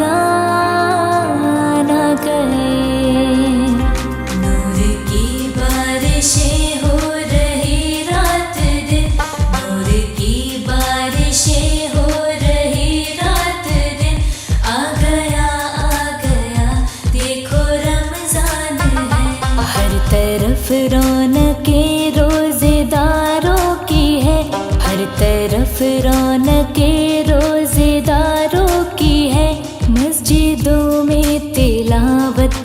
रमजान आ गए। नूर की बारिशें हो रही रात दिन, नूर की बारिशें हो रही रात दिन। आ गया देखो रमजान है। हर तरफ रौनकें रोजेदारों की है, हर तरफ रौनकें रोजेदारों की है। मस्जिदों में तिलावत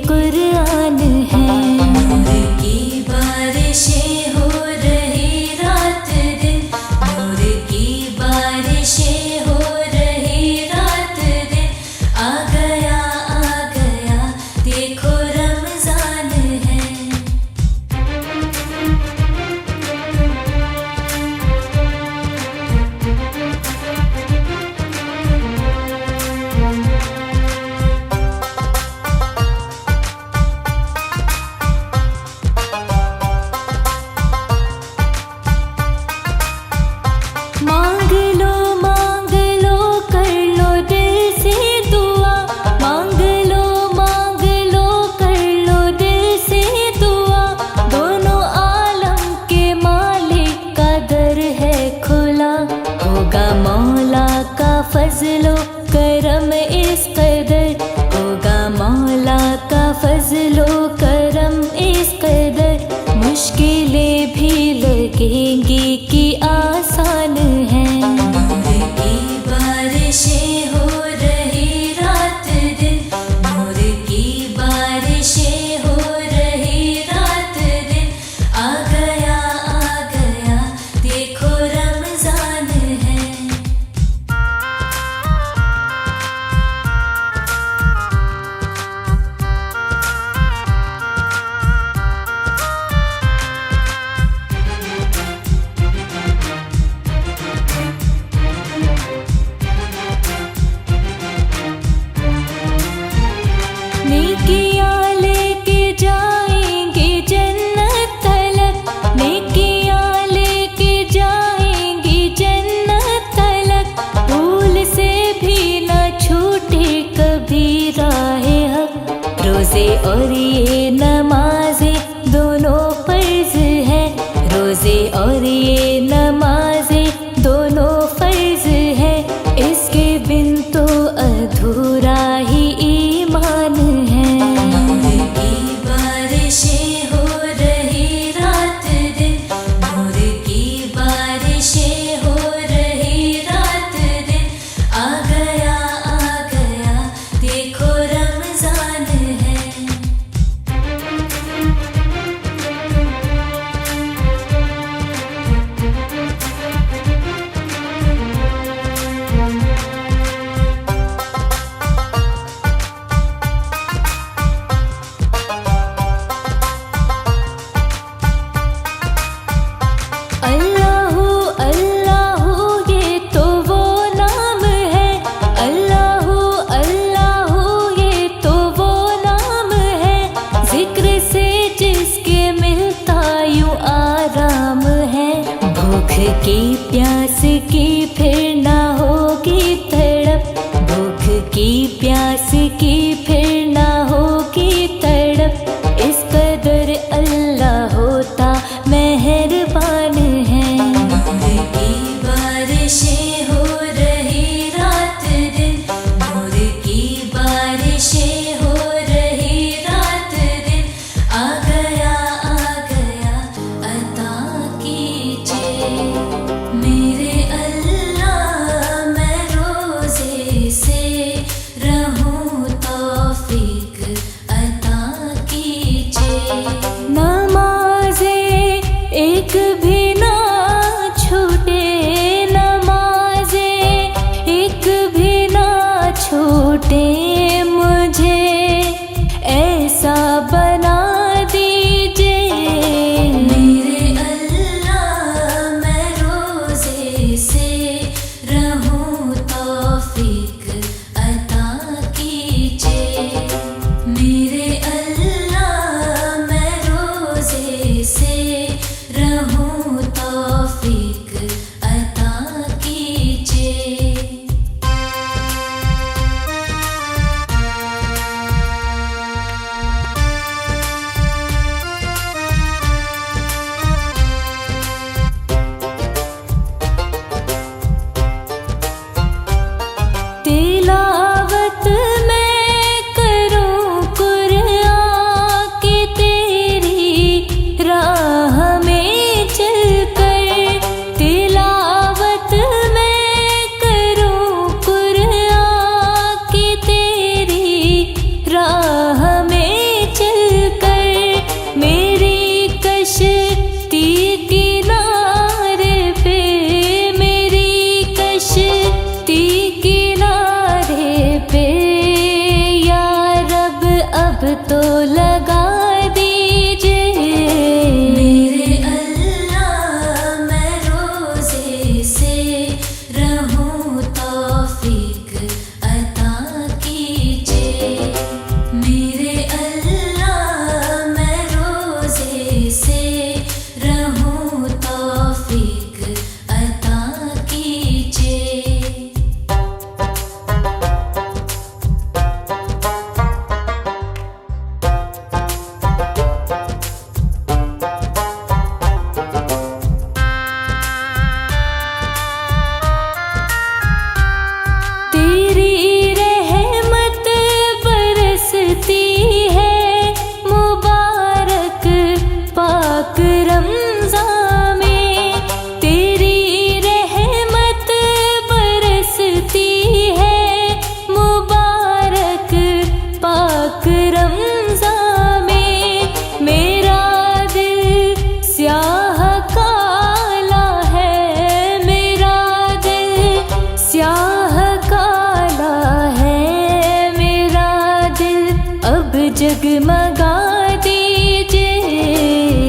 कुरान है। नूर की बारिशें हो रही रात दिन, नूर की बारिशें हो रही रात दिन। आ गया देखो रमजान है। मांग लो कर लो दिल से दुआ, मांग लो कर लो दिल से दुआ। दोनों आलम के मालिक का दर है खुला, होगा मौला का फजलो करम इस कदर, होगा मौला का फजलो करम इस कदर। मुश्किलें भी लगेंगी कि आसान है। नूर की बारिशें हो रही रात दिन, नूर की बारिशें हो रही रात दिन। आ गया देखो रमजान है। नेकियां लेके जाएंगे जन्नत तलक, नेकियां लेके जाएंगे जन्नत तलक। भूल से भी न छूटे कभी राहे हक। रोजे और ये नमाज़े दोनों फर्ज है, रोजे और ये नमाज़े दोनों फर्ज है। इसके बिन तो अधूरा ही ईमान है। नूर की बारिशें हो रही रात दिन, नूर की बारिशें हो रही रात दिन। आ गया देखो रमजान है। अल्लाहू अल्लाहू ये तो वो नाम है, अल्लाहू अल्लाहू ये तो वो नाम है। जिक्र से जिसके मिलता यूं आराम है। भूख की प्यास की फिर ना होगी तड़प, भूख की प्यास की फिर ना होगी तड़प। इस कदर अल्लाह होता मेहरबान है। नूर की बारिशें हो रही रात दिन, नूर की बारिशें हो रही रात दिन। आ गया अता कीजिए मेरे अल्लाह, मैं रोजे से रहूं तौफीक अता कीजिए। नमाज़े एक भी ना छूटे, नमाज़े एक भी ना छूटे। मुझे ऐसा बना दीजिए मेरे अल्लाह, मैं रोजे से रहूं तौफीक अता कीजिए। मेरे अल्लाह, मैं रोजे से रहूं तौफीक अता कीजिए। लगा दीजिए। मेरे अल्लाह मैं रोज़े से रहूं तौफीक अता कीजिए। मेरे अल्लाह मैं रोज़े से रहूं तौफीक अता कीजिए। तेरी रहमत बरसती है मुबारक पाक रमज़ान में। तेरी रहमत बरसती है मुबारक पाक रमज़ान में। मेरा दिल स्याह काला है, मेरा दिल स्याह काला है, मेरा दिल अब जगमगा दीजिए।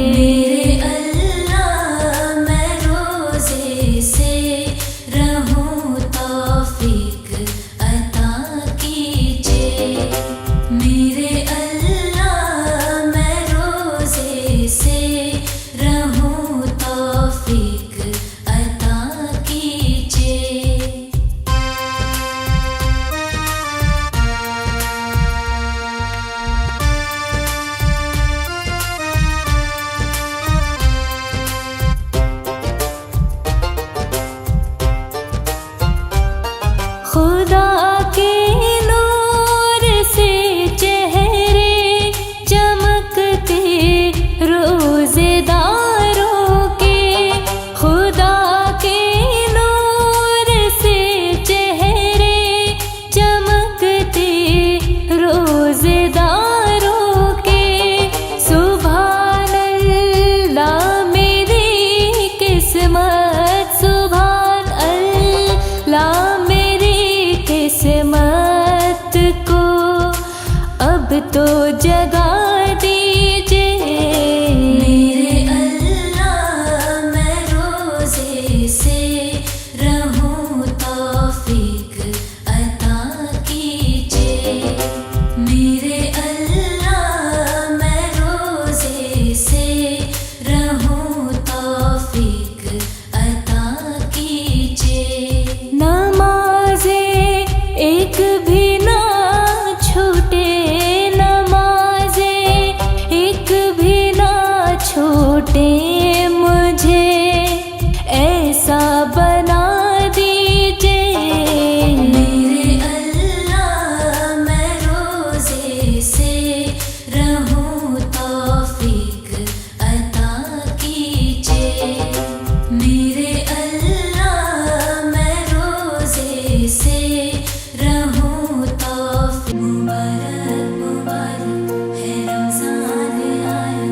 मेरे अल्लाह मैं रोज़े से रहूं तौफीक अता कीजिए। मेरे अल्लाह मैं रोज़े से रहूं तौफीक अता कीजिए। खुदा के नूर से चेहरे चमकते रोज़ेदारों के। खुदा के नूर से चेहरे चमकते रोज़ेदारों के। सुभान अल्लाह मेरी किस्मत, सुभान अल्लाह किस्मत को अब तो जगा दीजिए। मेरे अल्लाह मैं रोज़े से रहूं तौफीक अता कीजिए। मेरे अल्लाह मैं रोज़े से रहूं तौफीक अता कीजिए। नमाज़े एक भी ना छूटे, नमाज़े एक भी ना छूटे। मुझे ऐसा बना दीजिए। मेरे अल्लाह मैं रोज़े से रहूं तौफीक अता कीजिए। मेरे अल्लाह मैं रोज़े से रहूं तौफीक। मुबारक मुबारक है रमज़ान आया,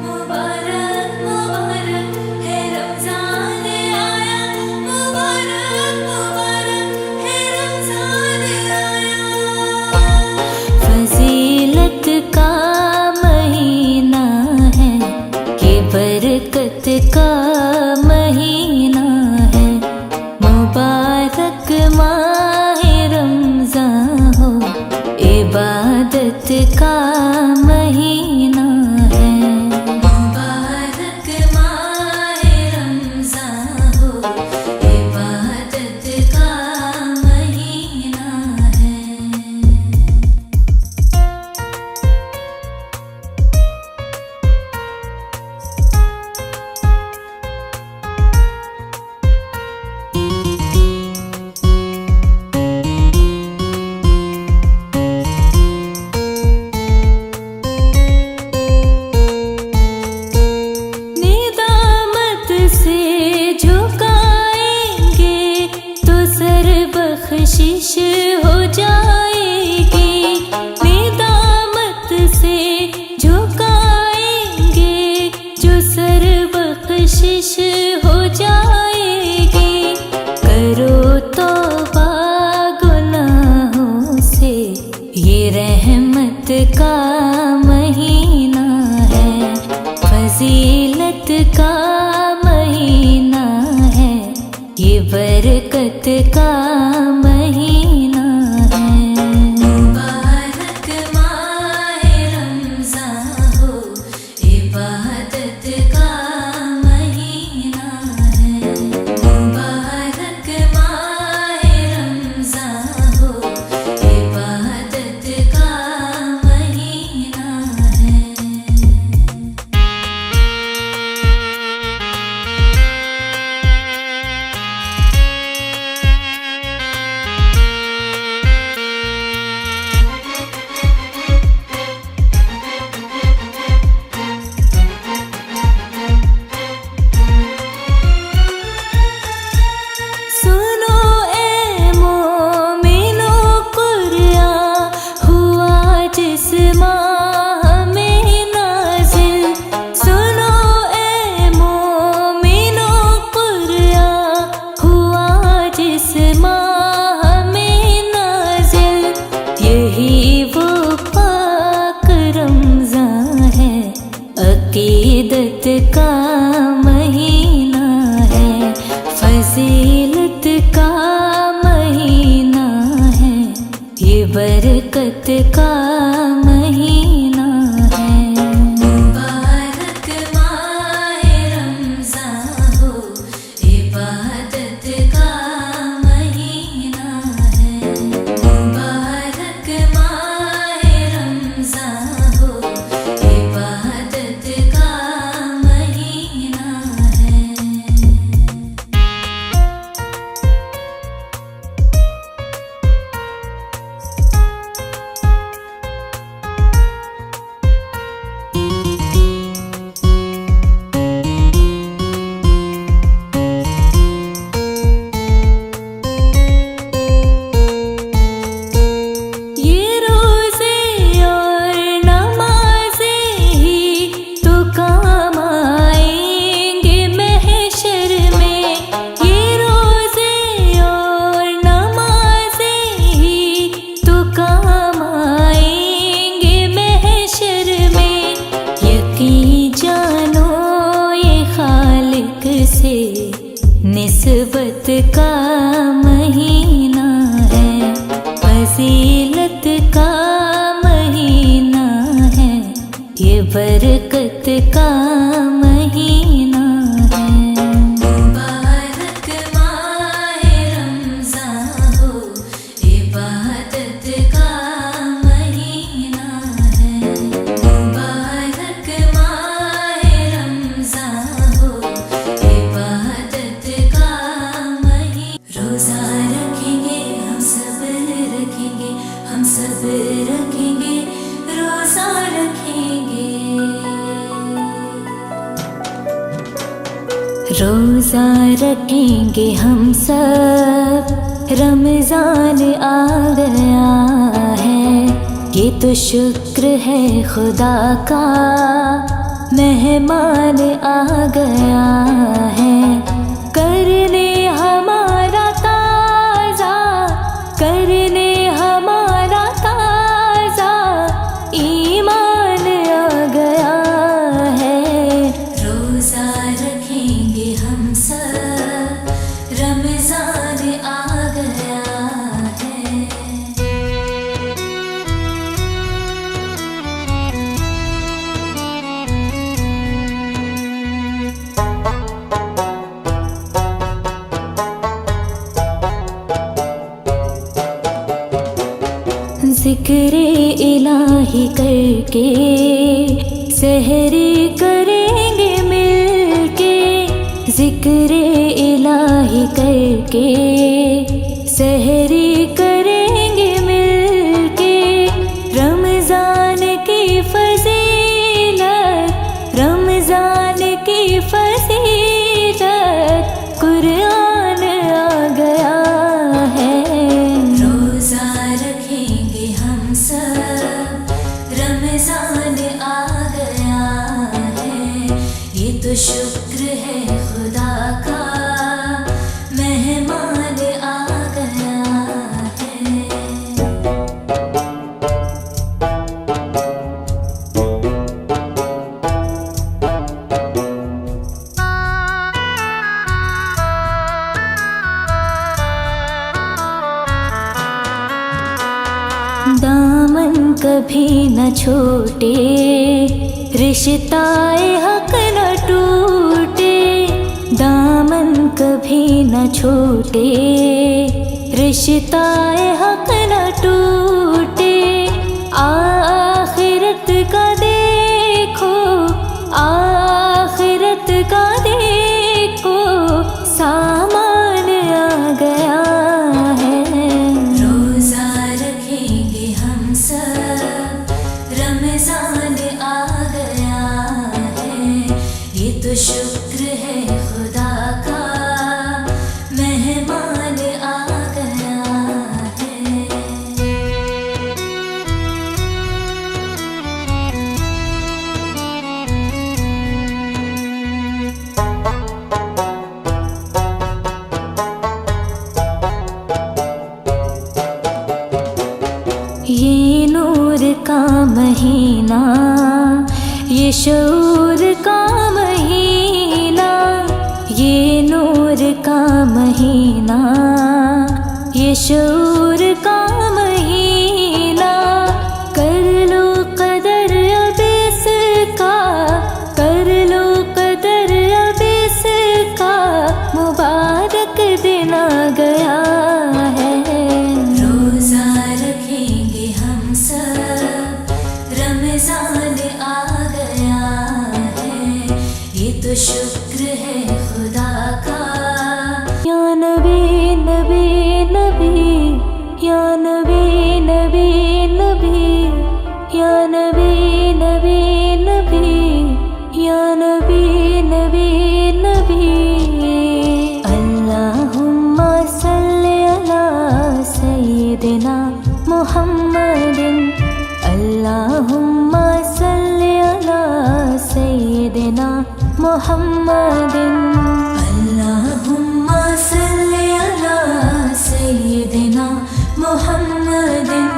मुबारक मुबारक है रमज़ान आया, मुबारक मुबारक है रमज़ान आया। फजीलत का महीना है, ये बरकत का महीना है। मुबारक माह रमज़ान हो, इबादत का महीना है। मुबारक माह रमज़ान हो, इबादत का महीना है। बख्शिश हो जाएगी, निदामत से झुकाएंगे जो सर बख्शिश हो जाएगी। करो तौबा गुनाहों से, ये रहमत का महीना का महीना है, ये बरकत का महीना है। मुबारक माहे रमज़ान हो, इबादत का महीना है। मुबारक माहे रमज़ान हो, इबादत का महीना है। सुनो ए मोमिनो, कुरान हुआ जिस माह में नाज़िल। सुनो ए मोमिनो, कुरान हुआ जिस माह में नाज़िल। यही वो पाक रमज़ान है, अकीदत का महीना है, फजीलत का महीना है, ये बरकत का महीना है। मुबारक माहे रमज़ान हो, इबादत का महीना है। मुबारक माहे रमज़ान हो, इबादत का महीना है। ये रोज़े और नमाज़ें ही तो काम आएंगे महशर में। ये रोज़े और नमाज़ें ही तो काम आएंगे महशर में। यकीन जानो ये खालिक से निस्बत का महीना है, फजीलत का महीना है, ये बरकत का महीना है। मुबारक माहे रमज़ान हो, इबादत का महीना है। मुबारक माहे रमज़ान हो, इबादत का महीना। रोज़ा रखेंगे हम सब रखेंगे, हम सब रखेंगे, रोज़ा रखेंगे। रोज़ा रखेंगे हम सब, रमज़ान आ गया है, ये तो शुक्र है खुदा का, मेहमान आ गया है। करने हमारा ताज़ा, करने हमारा ताज़ा ईमान आ गया है। रोज़ा रखेंगे हम सब, रमज़ान आ गया है। ज़िक्रे इलाही करके सहरी करेंगे मिलके, ज़िक्रे इलाही करके सहरी करेंगे मिलके। रमज़ान की फजीलत, रमज़ान की फजीलत, कुरान आ गया है। रोज़ा रखेंगे हम सब, रमज़ान आ गया है, ये तो शुक्र है खुदा का, मेहमान आ गया है। दामन कभी न छूटे, रिश्ताए हक न टूटे। दामन कभी न छूटे, रिश्ताए हक न टूटे। आखिरत का देखो, आखिरत का देखो, सामान आ गया है। रोजा रखेंगे हम सब, रमजान आ गया है। ये तो शुक्र है खुदा का, मेहमान आ गया है। ये नूर का महीना, ये शऊर का महीना। ये नूर का महीना, ये शऊर का महीना। कर लो कदर अब इसका, कर लो कदर अब इसका, मुबारक दिन आ गया है। रोजा रखेंगे हम सब, रमजान आ गया है। ये तो शुक्र है खुदा का। या नबी नबी नबी, या नबी नबी नबी, या नबी नबी नबी, या नबी नबी नबी। अल्लाहुम्मा सल्ली अला सय्यिदिना मुहम्मदिन। अल्लाहुम्मा सल्ली अला सय्यिदिना मुहम्मदिन। अल्लाहुम्मा सल्ली अला सय्यिदिना मुहम्मदिन।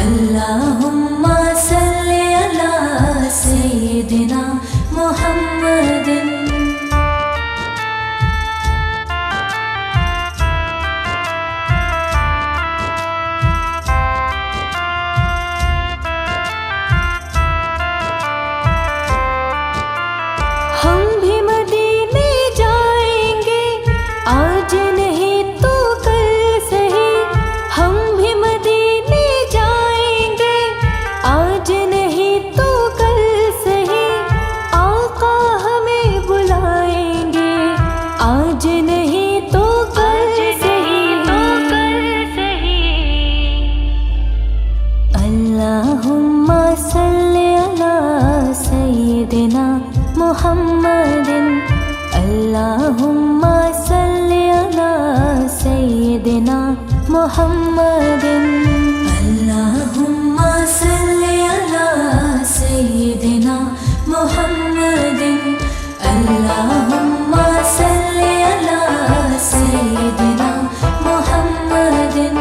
अल्लाहुम्मा सल्ली अला सय्यिदिना मुहम्मदिन। हम भी मदीने जाएंगे, आज नहीं तो कल सही। हम भी मदीने जाएंगे, आज नहीं तो कल सही। आका हमें बुलाएंगे, आज नहीं तो कल सही। अल्लाहुम्मा सल्ली अला सय्यिदिना मुहम्मदिन। अल्लाहुम्मा सल्ली अला सय्यिदिना मुहम्मदिन। अल्लाहुम्मा सल्ली अला सय्यिदिना मुहम्मदिन। अल्लाहुम्मा सल्ली अला सय्यिदिना मुहम्मदिन।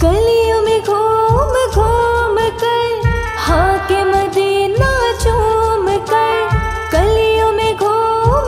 गलियों में घूम घूम कर, हाँ के मदीना चूम कर। गलियों में घूम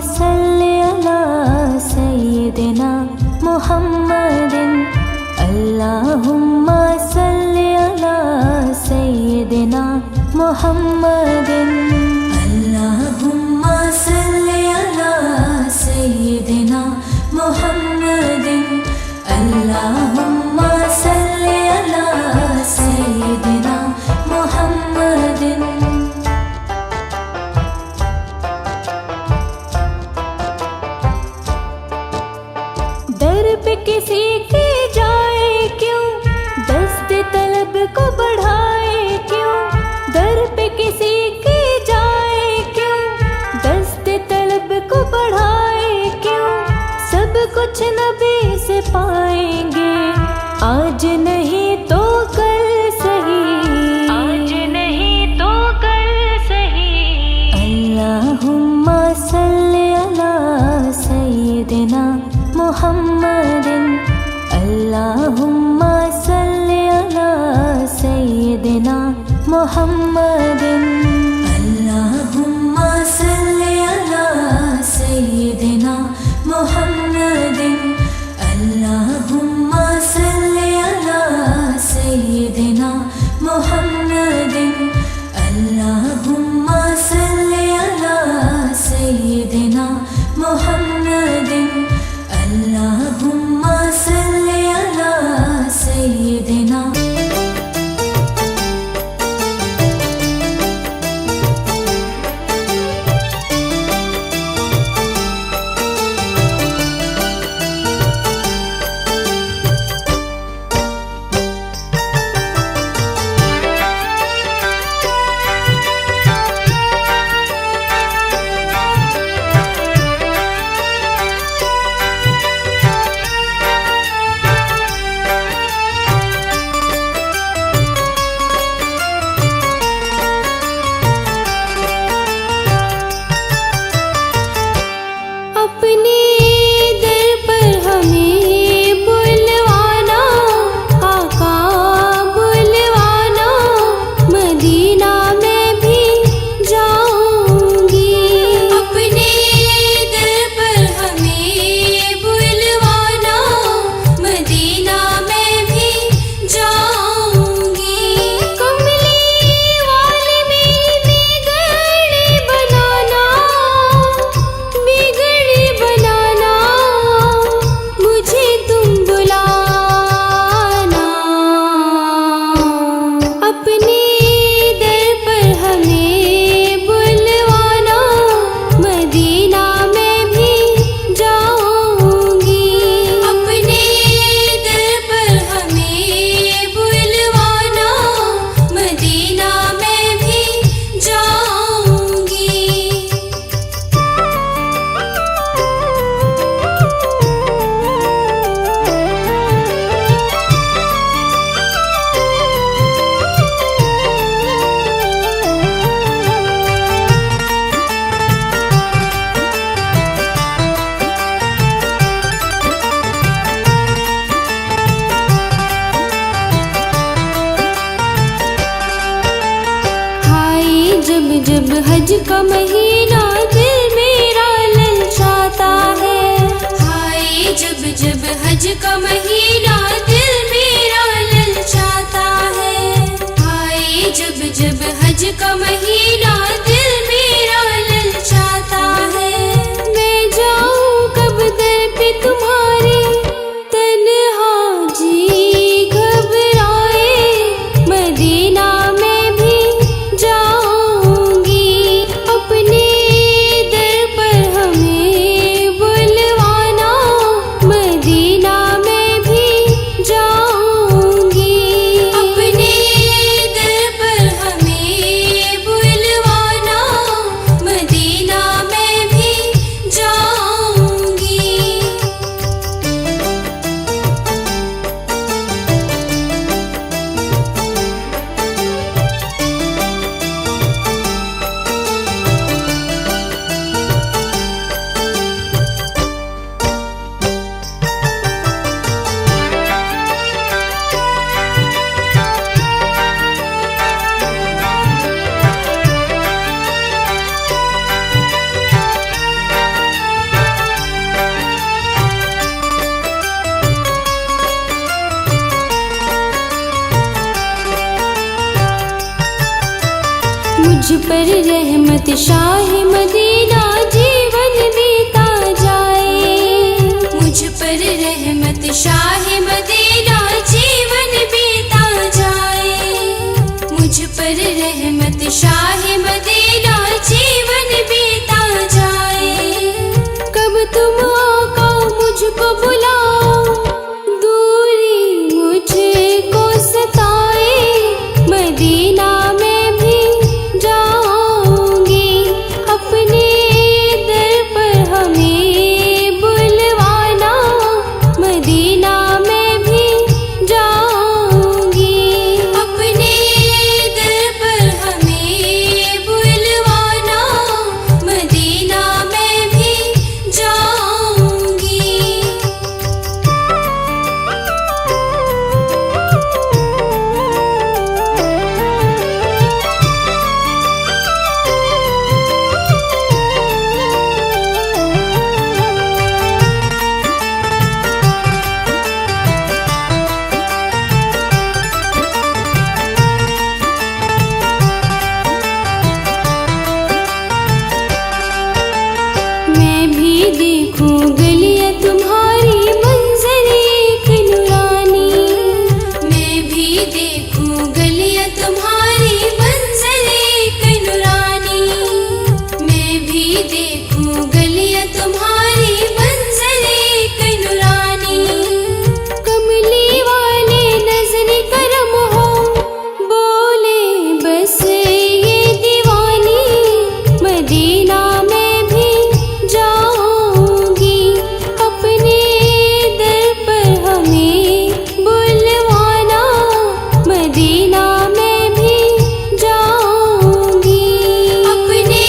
सल्लि अला सय्यिदिना मुहम्मदिन अल्लाहुम्मा सल्लि अला सय्यिदिना मुहम्मदिन अल्लाहुम्मा सल्लि अला सय्यिदिना मुहम्मदिन अल्लाहुम्मा सल्लि अला सय्यिदिना मुहम्मदिन। दर पे किसी के जाए क्यों, दस्त तलब को बढ़ाए क्यों, दर पे किसी के जाए क्यों, दस्त तलब को बढ़ाए क्यों, सब कुछ नबी से पाएंगे आज नहीं तो कल सही, आज नहीं तो कल सही। अल्लाहुम्मा सल्लि अला सय्यिदिना मुहम्मदिन अल्लाहुम्मा सल्लि अला सय्यिदिना मुहम्मदिन अल्लाहुम्मा सल्लि अला सय्यिदिना मुहम्मदिन अल्लाहुम्मा सल्लि अला सय्यिदिना मुहम्मदिन अल्लाहुम्मा सल्लि अला सय्यिदिना मुहम्मदिन अल्लाहुम्मा सल्लि अला सय्यिदिना। जब हज का महीना दिल मेरा ललचाता है, हाय जब जब हज का महीना दिल मेरा ललचाता है, हाय जब जब हज का महीना दिल मेरा ललचाता है। मैं जाऊं कब दर पे तुम्हारे, तन्हा जी घबराए, मदीना में भी जाऊंगी अपने पर रहमत शाह मदीना जीवन बीता जाए। मुझ पर रहमत शाह मदीना जीवन बीता जाए। मुझ पर रहमत शाह मदीना जीवन बीता जाए। कब तुम आका मुझको बुलाओ, दूरी मुझको सताए, मदीना में भी जाऊंगी, अपने दर पर हमें बुलवाना, मदीना में भी जाऊंगी। अपने दर पर हमें बुलवाना, मदीना में भी जाऊंगी। मैं भी देखूं गलियां तुम्हारी मंजर एक नूरानी, मैं भी देखूं गलियां तुम्हारी मंजर एक नूरानी। मैं भी देखूं गलियां तुम्हारी मंजर एक नूरानी। कमली वाले नजर करम हो, बोले बस ये दीवानी, मदीना में भी जाऊंगी, अपने दर पर हमें बुलवाना, मदीना में भी जाऊंगी। अपने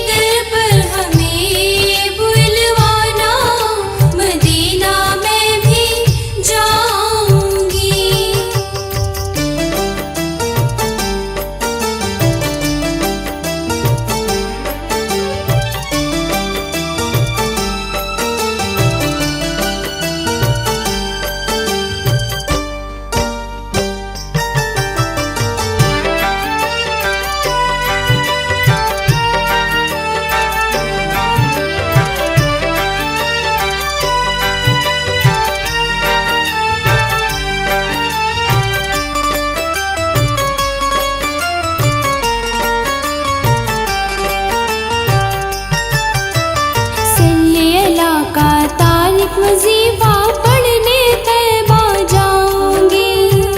दर पर हमें बुलवाना, मदीना में भी जाऊंगी। सल्ले अला का तारिक वजीफा पढ़ने तैबा जाऊंगी,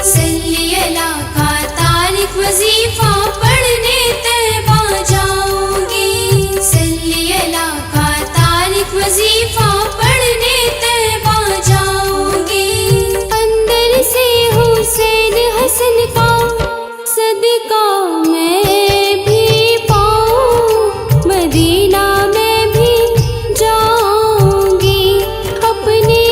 सल्ली अला का तारिक वजीफा पढ़ने तैबा जाऊंगी। सल्ली अला का तारिक वजीफा पढ़ने तैबा जाऊंगी। अंदर से हुसैन हसन का सदका मैं भी पाऊं, मदीना में भी जाऊंगी, अपने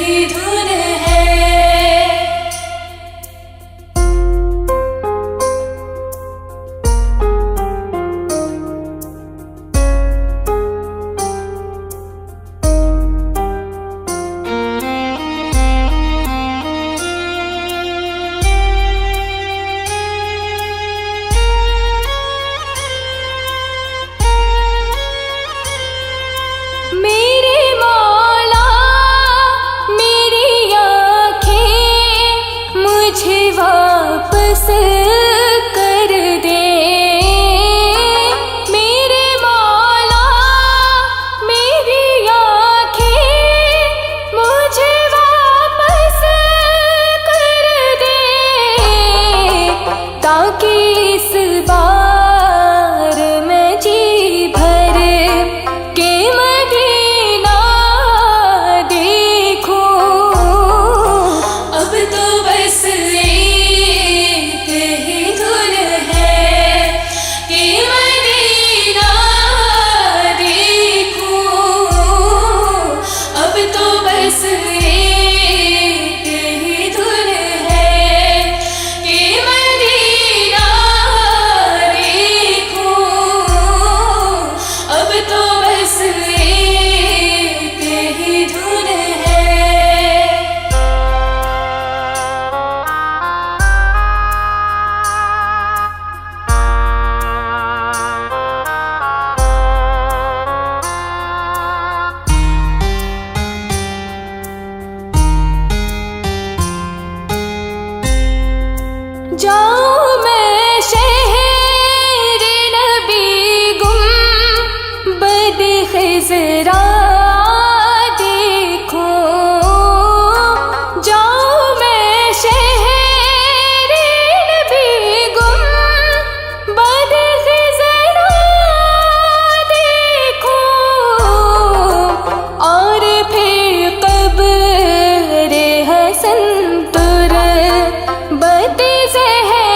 कहीं धुन है। मेरे मौला मेरी आँखें मुझे वापस कर दे। मेरे मौला मेरी आँखें मुझे वापस कर दे, ताकि इस बार मैं जी भर के मदीना देखूं। अब तो बस एक ही धुन है कि मदीना देखूं। अब तो बस एक ही धुन है कि मदीना देखूं। अब तो बस एक ही धुन है। जाऊं मैं शहर नबी गुंबद ख़िज़रा देखूं। जाऊं मैं शहर नबी गुंबद ख़िज़रा देखूं, और फिर कब्र हसन तुरबत ज़हरा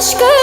अश्क